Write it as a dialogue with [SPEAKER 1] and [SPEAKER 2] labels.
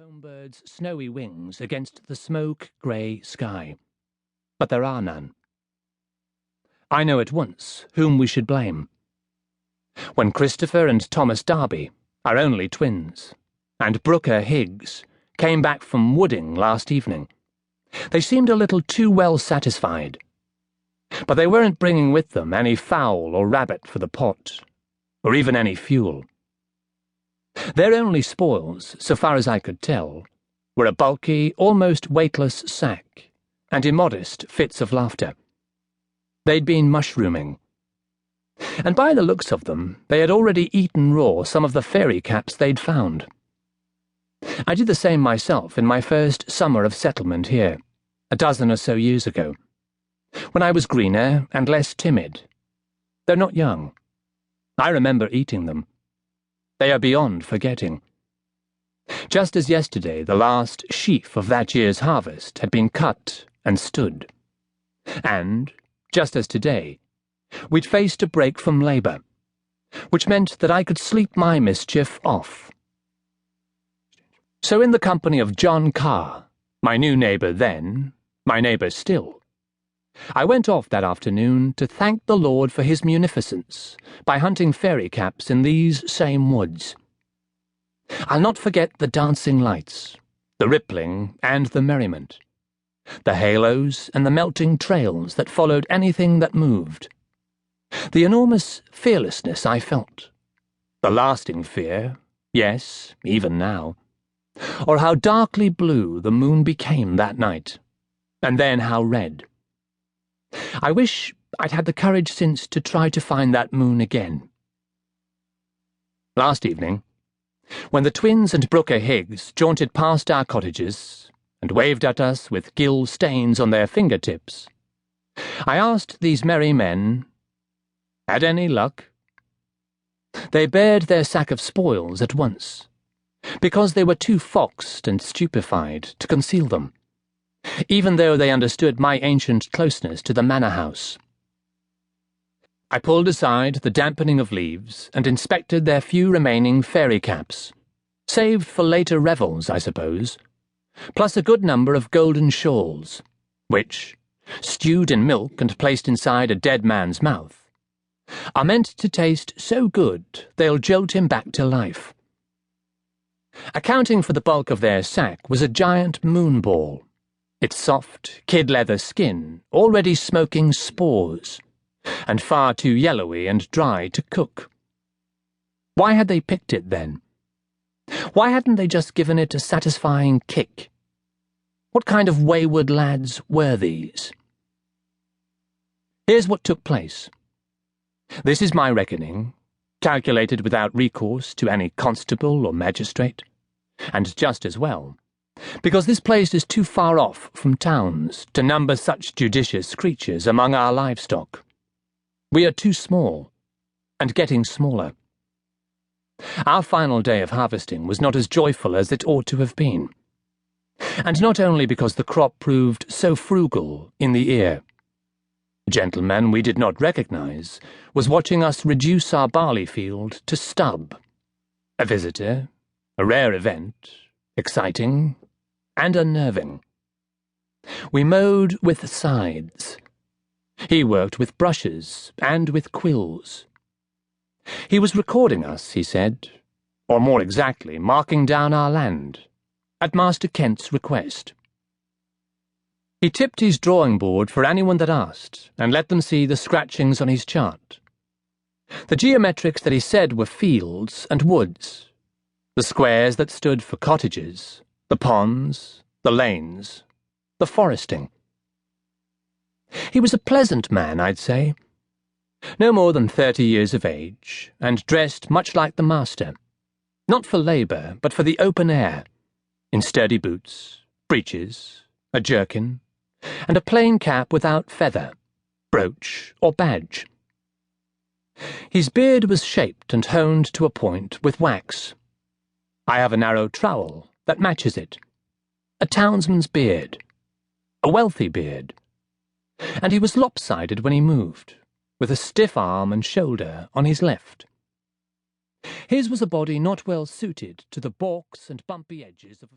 [SPEAKER 1] home bird's snowy wings against the smoke-grey sky. But there are none. I know at once whom we should blame. When Christopher and Thomas Darby, our only twins, and Brooker Higgs came back from wooding last evening, they seemed a little too well satisfied. But they weren't bringing with them any fowl or rabbit for the pot, or even any fuel. Their only spoils, so far as I could tell, were a bulky, almost weightless sack and immodest fits of laughter. They'd been mushrooming. And by the looks of them, they had already eaten raw some of the fairy caps they'd found. I did the same myself in my first summer of settlement here, a dozen or so years ago, when I was greener and less timid. They're not young. I remember eating them. They are beyond forgetting. Just as yesterday the last sheaf of that year's harvest had been cut and stood. And, just as today, we'd faced a break from labour, which meant that I could sleep my mischief off. So in the company of John Carr, my new neighbour then, my neighbour still, I went off that afternoon to thank the Lord for his munificence by hunting fairy caps in these same woods. I'll not forget the dancing lights, the rippling and the merriment, the halos and the melting trails that followed anything that moved, the enormous fearlessness I felt, the lasting fear, yes, even now, or how darkly blue the moon became that night, and then how red. I wish I'd had the courage since to try to find that moon again. Last evening, when the twins and Brooker Higgs jaunted past our cottages and waved at us with gill stains on their fingertips, I asked these merry men, had any luck? They bared their sack of spoils at once, because they were too foxed and stupefied to conceal them, even though they understood my ancient closeness to the manor house. I pulled aside the dampening of leaves and inspected their few remaining fairy caps, saved for later revels, I suppose, plus a good number of golden shawls, which, stewed in milk and placed inside a dead man's mouth, are meant to taste so good they'll jolt him back to life. Accounting for the bulk of their sack was a giant moonball, its soft, kid-leather skin already smoking spores, and far too yellowy and dry to cook. Why had they picked it, then? Why hadn't they just given it a satisfying kick? What kind of wayward lads were these? Here's what took place. This is my reckoning, calculated without recourse to any constable or magistrate, and just as well, because this place is too far off from towns to number such judicious creatures among our livestock. We are too small, and getting smaller. Our final day of harvesting was not as joyful as it ought to have been, and not only because the crop proved so frugal in the ear. A gentleman we did not recognize was watching us reduce our barley field to stub. A visitor, a rare event, exciting and unnerving. We mowed with scythes. He worked with brushes and with quills. He was recording us, he said, or more exactly, marking down our land, at Master Kent's request. He tipped his drawing board for anyone that asked, and let them see the scratchings on his chart. The geometrics that he said were fields and woods, the squares that stood for cottages, the ponds, the lanes, the foresting. He was a pleasant man, I'd say, no more than 30 years of age, and dressed much like the master, not for labour, but for the open air, in sturdy boots, breeches, a jerkin, and a plain cap without feather, brooch, or badge. His beard was shaped and honed to a point with wax. I have a narrow trowel that matches it, a townsman's beard, a wealthy beard, and he was lopsided when he moved, with a stiff arm and shoulder on his left. His was a body not well suited to the balks and bumpy edges of a